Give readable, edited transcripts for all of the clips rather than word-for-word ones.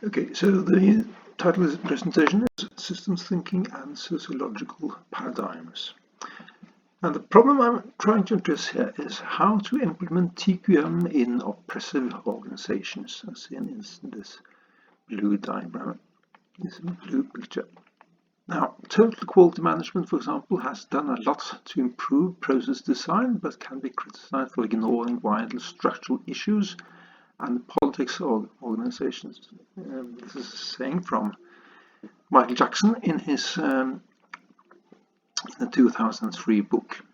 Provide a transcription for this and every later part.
Okay, so the title of the presentation is Systems Thinking and Sociological Paradigms. And the problem I'm trying to address here is how to implement TQM in oppressive organizations, as seen in this blue diagram, this blue picture. Now, total quality management, for example, has done a lot to improve process design, but can be criticized for ignoring vital structural issues and politics of organizations. This is a saying from Michael Jackson in his in the 2003 book.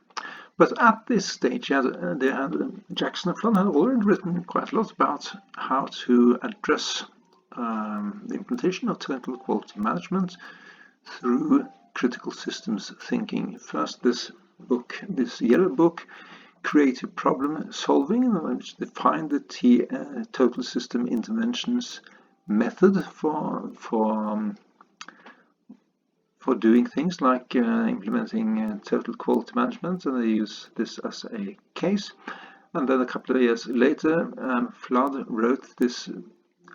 But at this stage, Jackson and Flynn had already written quite a lot about how to address the implementation of total quality management through critical systems thinking. First, this yellow book, Creative Problem Solving, which defined the total system interventions method for doing things like implementing total quality management, and they use this as a case. And then a couple of years later, Flood wrote this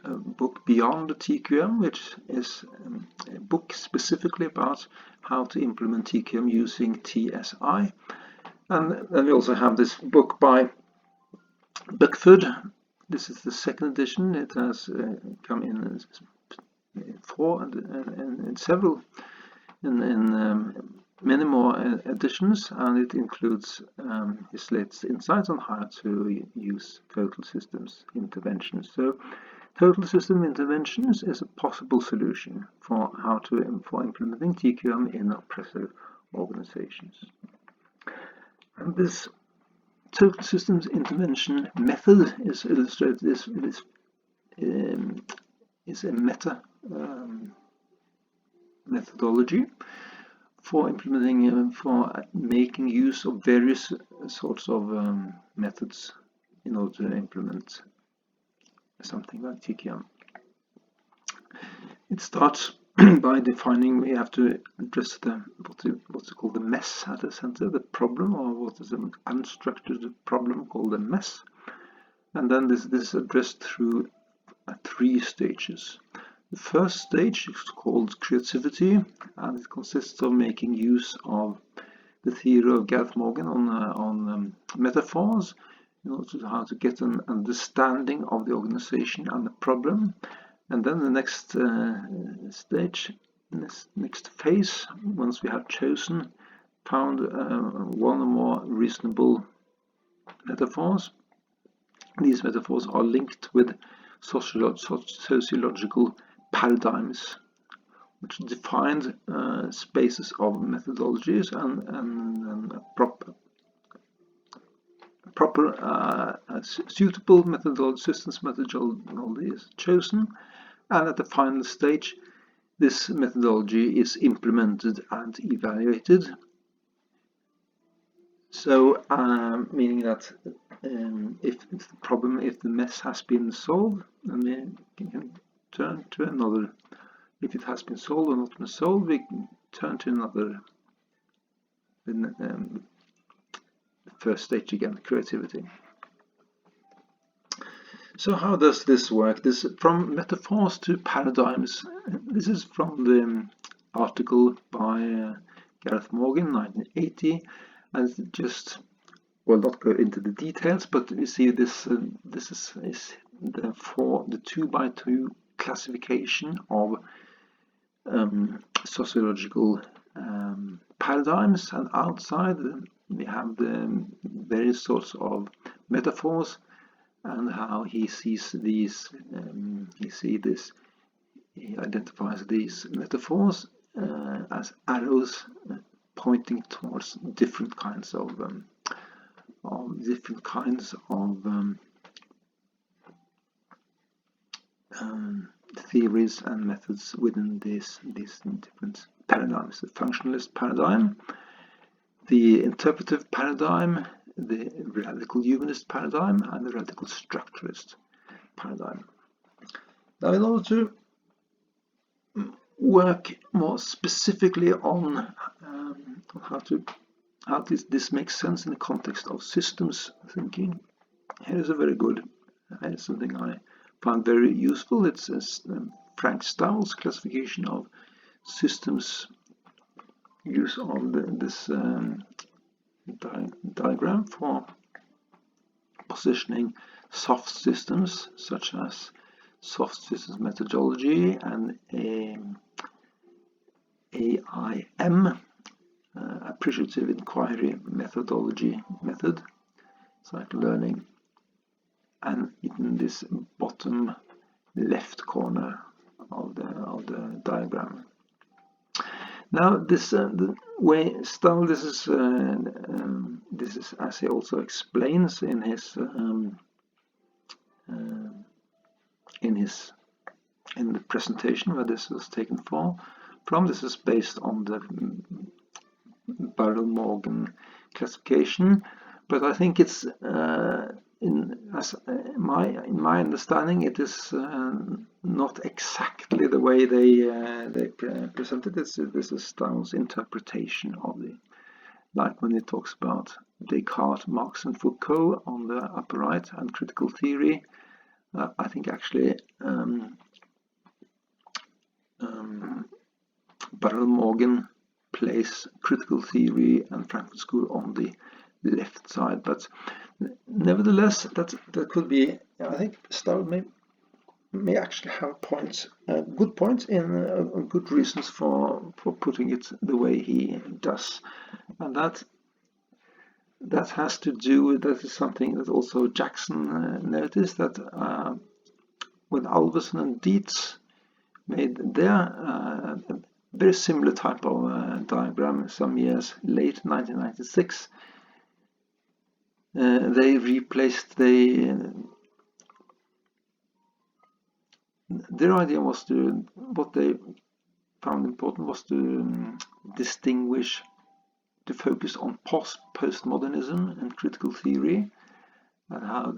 book Beyond the TQM, which is a book specifically about how to implement TQM using TSI. And then we also have this book by Buckford. This is the second edition. It has come in many more editions, and it includes his latest insights on how to use total systems interventions. So, total system interventions is a possible solution for implementing TQM in oppressive organizations. And this total systems intervention method is illustrated. This is a methodology for implementing, for making use of various sorts of methods in order to implement something like TQM. It starts by defining, we have to address what's called the mess at the center, the problem, or what is an unstructured problem called a mess. And then this is addressed through 3 stages. The first stage is called creativity, and it consists of making use of the theory of Gareth Morgan on metaphors in order to how to get an understanding of the organization and the problem. And then the next stage, next phase, once we have found one or more reasonable metaphors, these metaphors are linked with sociological paradigms, which define spaces of methodologies and proper suitable systems methodology is chosen, and at the final stage this methodology is implemented and evaluated. So meaning that if the mess has been solved, then we can turn to another. If it has been solved or not been solved, we can turn to another. The first stage again, creativity. So how does this work? This from metaphors to paradigms. This is from the article by Gareth Morgan, 1980, and just will not go into the details, but you see this. This is the 2x2 classification of sociological paradigms, and outside we have the various sorts of metaphors and how he sees these. He identifies these metaphors as arrows pointing towards different kinds of theories and methods within these different paradigms: the functionalist paradigm, the interpretive paradigm, the radical humanist paradigm, and the radical structuralist paradigm. Now, in order to work more specifically on how this makes sense in the context of systems thinking, here is something I found very useful. It's Frank Stahl's classification of systems use of this diagram for positioning soft systems, such as soft systems methodology and AIM, appreciative inquiry methodology method, psycholearning, and in this bottom left corner of the diagram. Now, this the way Stahl, this is as he also explains in the presentation where this was taken from. This is based on the Burrell-Morgan classification, but I think it's in my understanding, it is not exactly the way they present it. This is Stahl's interpretation of the, like when he talks about Descartes, Marx, and Foucault on the upper right and critical theory. I think actually Burrell-Morgan place critical theory and Frankfurt School on the left side, but nevertheless, that could be. I think Stahl may actually have points, good points, in good reasons for putting it the way he does, and that has to do with, that is something that also Jackson noticed, that when Alvesen and Dietz made their very similar type of diagram some years late 1996, they replaced their idea was to, what they found important was to distinguish, to focus on postmodernism and critical theory, and how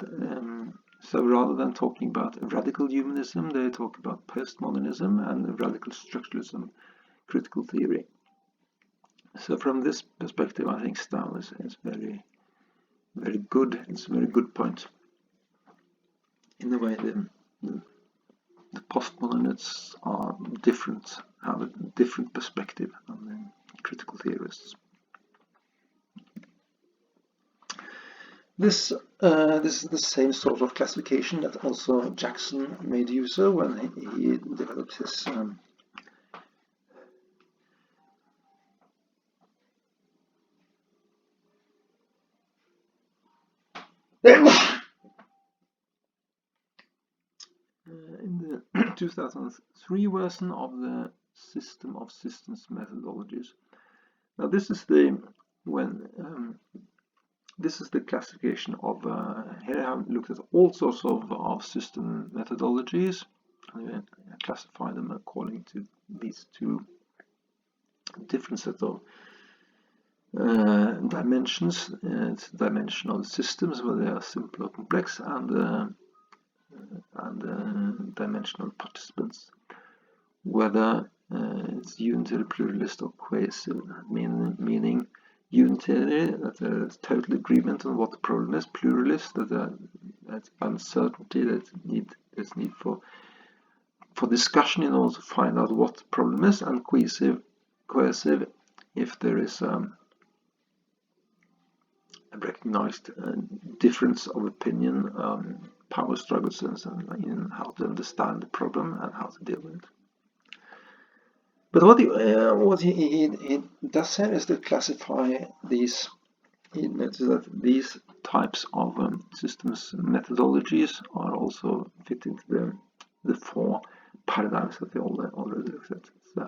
so rather than talking about radical humanism, they talk about postmodernism and radical structuralism, critical theory. So from this perspective, I think Stahl is very, very good. It's a very good point. In the way the postmodernists are different, have a different perspective on the critical theorists. This is the same sort of classification that also Jackson made use of when he developed his in the 2003 version of the System of Systems methodologies. Now this is the this is the classification of here I have looked at all sorts of system methodologies. I classify them according to these two different sets of dimensions. It's dimensional systems, where they are simple or complex, and dimensional participants, whether it's unitary, pluralist, or cohesive, meaning unitary, that there is total agreement on what the problem is; pluralist, that that's uncertainty, that there's need for discussion in order to find out what the problem is; and cohesive, if there is a recognized difference of opinion, power struggles, and in how to understand the problem and how to deal with it. But what he does here is to classify these. He notices that these types of systems methodologies are also fit into the four paradigms that we already looked at. The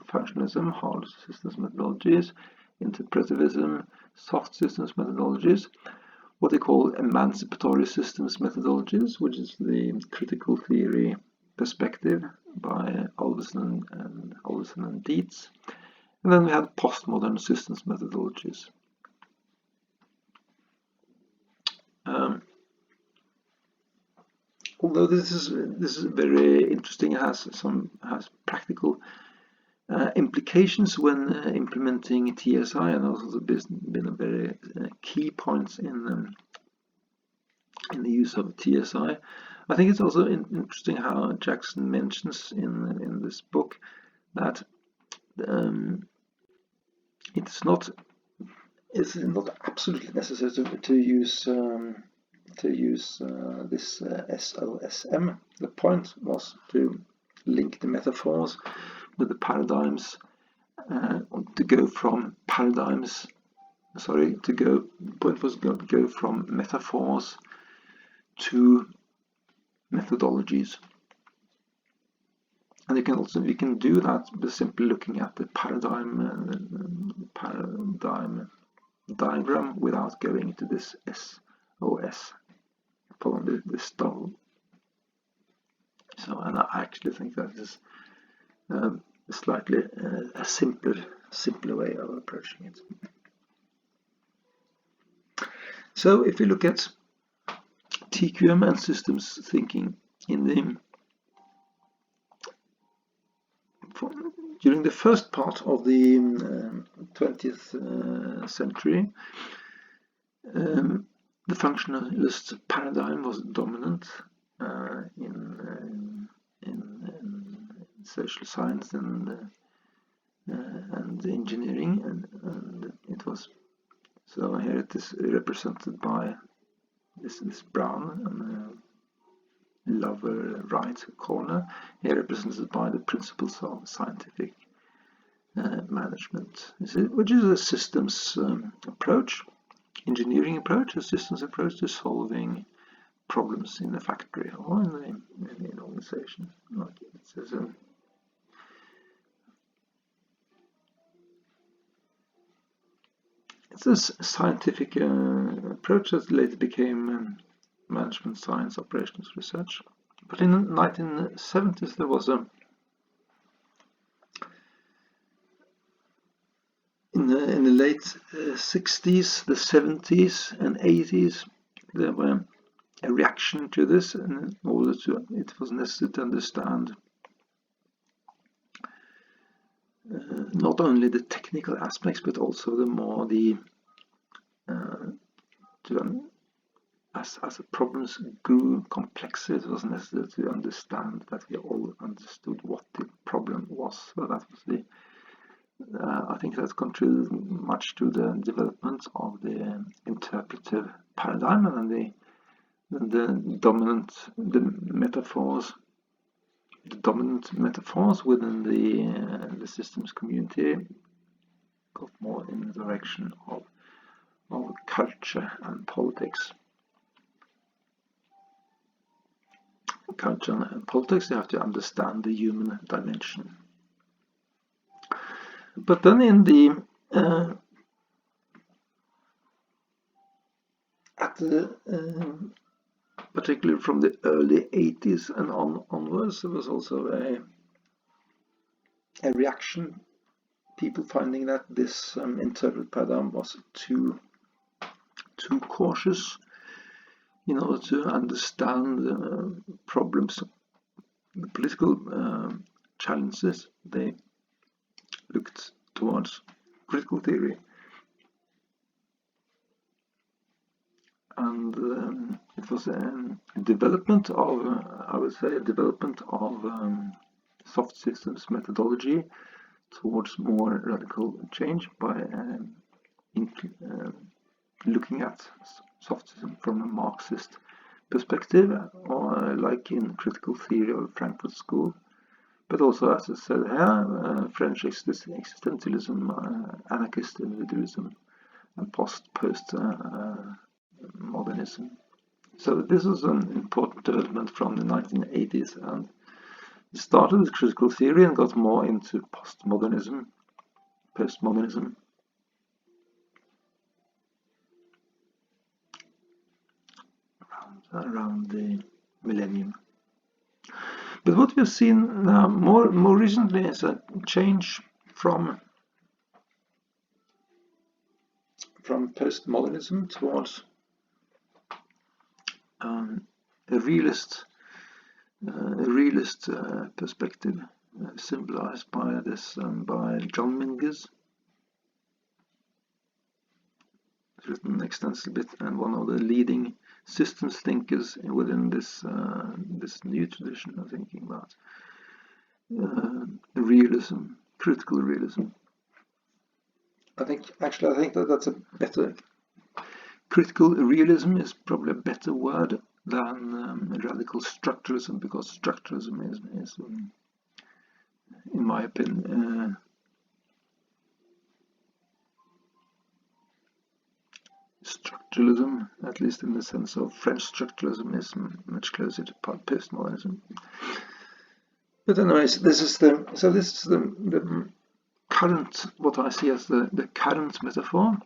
functionalism, hard systems methodologies, interpretivism, soft systems methodologies, what they call emancipatory systems methodologies, which is the critical theory perspective by Alvesen and Dietz. And then we have postmodern systems methodologies. Although this is very interesting, it has practical implications when implementing TSI, and also been a very key point in the use of TSI. I think it's also interesting how Jackson mentions in this book that it's not absolutely necessary to use this SOSM. The point was to link the metaphors with the paradigms, to go from paradigms. The point was to go from metaphors to methodologies. And we can do that by simply looking at the paradigm diagram without going into this SOS, following the style. So, and I actually think that is slightly a simpler way of approaching it. So, if we look at TQM and systems thinking during the first part of the 20th century, the functionalist paradigm was dominant in social science and engineering, and it was so. Here it is represented by this brown lower right corner, here represented by the principles of scientific management, which is a systems approach, engineering approach, a systems approach to solving problems in the factory or in an organization. Like it's a scientific approach that later became management science operations research. But in the 1970s there was in the late 60s, the 70s and 80s, there were a reaction to this, and in order to, it was necessary to understand not only the technical aspects but also as the problems grew complex, it was necessary to understand that we all understood what the problem was. So that was the I think that contributed much to the development of the interpretive paradigm, and then the dominant metaphors within the systems community got more in the direction of culture and politics. Culture and politics, you have to understand the human dimension. But then in the particularly from the early 80s and onwards, there was also a reaction, people finding that this interpretive paradigm was too cautious in order to understand the problems, the political challenges. They looked towards critical theory, and it was a development of, I would say, a development of soft systems methodology towards more radical change by looking at soft system from a Marxist perspective, or like in critical theory of Frankfurt School. But also, as I said here, French existentialism, anarchist individualism, and post-modernism. So this was an important development from the 1980s, and it started with critical theory and got more into postmodernism around the millennium. But what we've seen now more recently is a change from postmodernism towards a realist perspective, symbolized by this by John Mingus. written extensively, and one of the leading systems thinkers within this new tradition of thinking about realism, critical realism. I think that that's a better. Critical realism is probably a better word than radical structuralism, because structuralism is in my opinion, structuralism, at least in the sense of French structuralism, is much closer to postmodernism. But anyways, this is the current, what I see as the current metaphor.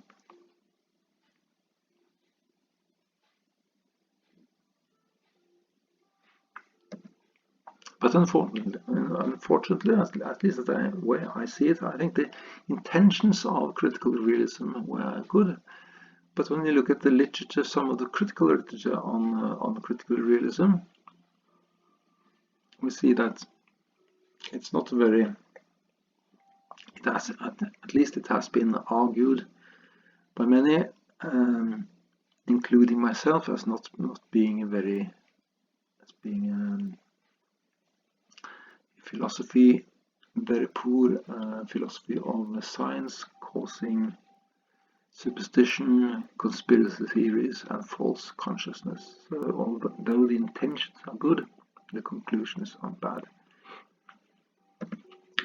But unfortunately, at least the way I see it, I think the intentions of critical realism were good. But when you look at the literature, some of the critical literature on critical realism, we see that it's not very. It has, at least it has been argued by many, including myself, as not being a very, as being philosophy, very poor philosophy of science, causing superstition, conspiracy theories, and false consciousness. So although the intentions are good, the conclusions are bad.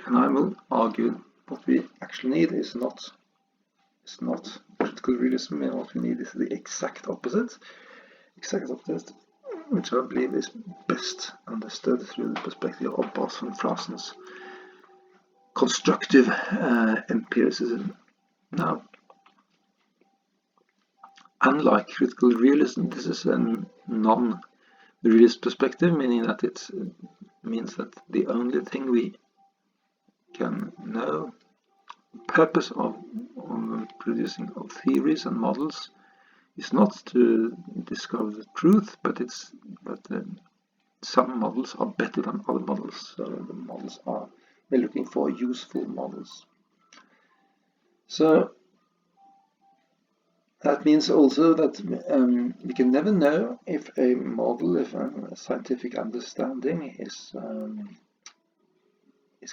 And I will argue what we actually need is not critical realism, and what we need is the exact opposite, which I believe is best understood through the perspective of Bas van Fraasen's constructive empiricism. Now, unlike critical realism, this is a non-realist perspective, meaning that it means that the only thing we can know, purpose of producing of theories and models, is not to discover the truth, but some models are better than other models. So the models we're looking for useful models. So that means also that we can never know if a model, if a scientific understanding is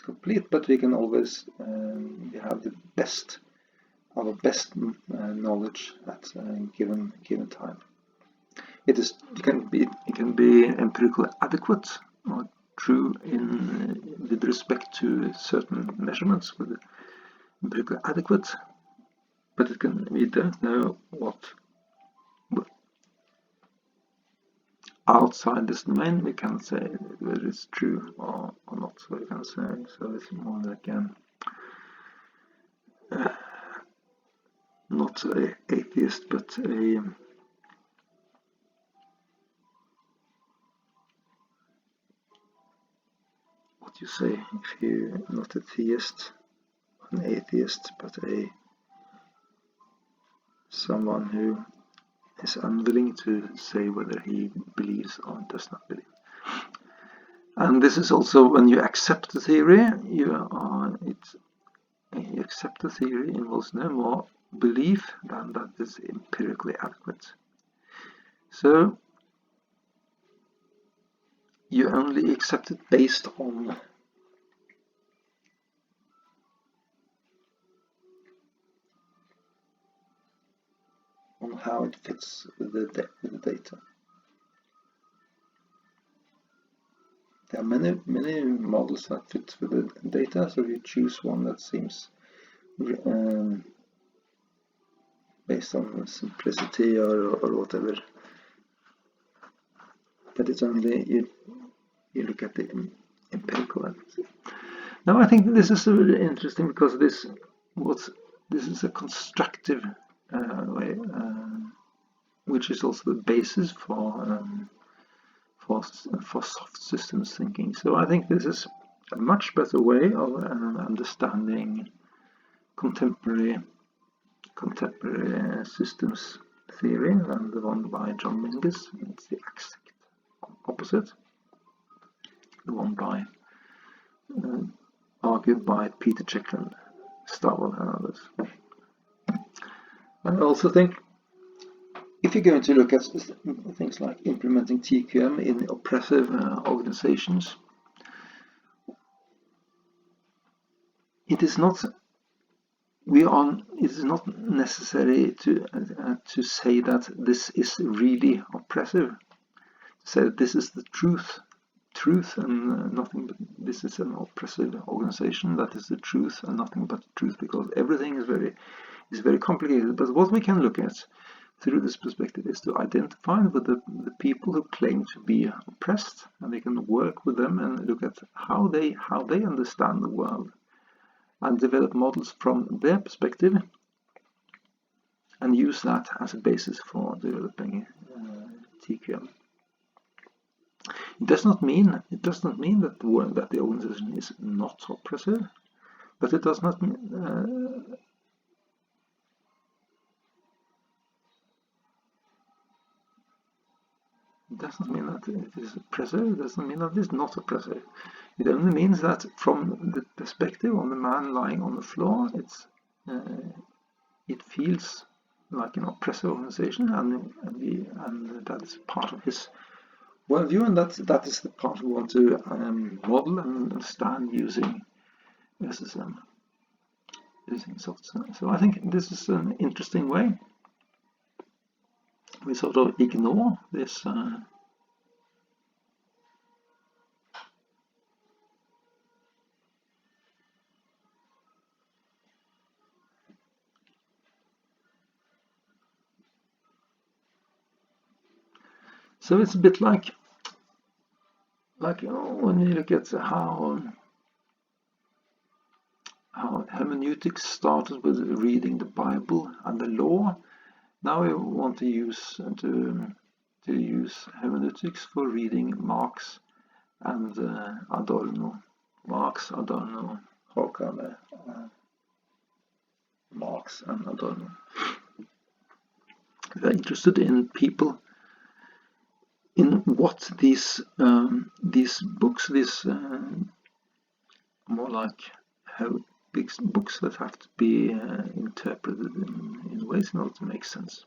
complete, but we can always we have the best knowledge at a given time. It can be empirically adequate or true with respect to certain measurements, with empirically adequate, but we don't know what outside this domain we can say whether it's true or not. So we can say, so it's more like not an atheist, but what you say if you're not a theist, an atheist, but someone who is unwilling to say whether he believes or does not believe. And this is also when you accept the theory, you accept the theory involves no more belief than that is empirically adequate. So you only accept it based on how it fits with the data. There are many models that fit with the data, so you choose one that seems based on simplicity or whatever. But it's only you look at the empirical evidence. Now I think this is really interesting because this is a constructive way, which is also the basis for soft systems thinking. So I think this is a much better way of understanding contemporary systems theory than the one by John Mingus. It's the exact opposite. The one argued by Peter Checkland, Starwell and others. I also think if you're going to look at things like implementing TQM in oppressive organizations, it is not necessary to say that this is really oppressive. To say that this is the truth and nothing but this is an oppressive organization. That is the truth and nothing but the truth, because everything is very complicated. But what we can look at through this perspective is to identify with the people who claim to be oppressed, and we can work with them and look at how they understand the world, and develop models from their perspective, and use that as a basis for developing TQM. It does not mean that the organization is not oppressive, but it does not it doesn't mean that it is oppressive. It doesn't mean that it is not oppressive. It only means that from the perspective of the man lying on the floor, it feels like an oppressive organization, and that is part of his worldview, and that is the part we want to model and understand using SSM, using soft. So I think this is an interesting way. We sort of ignore this so it's a bit like when you look at how hermeneutics started with reading the Bible and the law. Now we want to use hermeneutics for reading Marx and Adorno. Marx, Adorno, Horkheimer, Marx and Adorno. We're interested in people, in what these books, more like how big books that have to be interpreted in ways in order to make sense.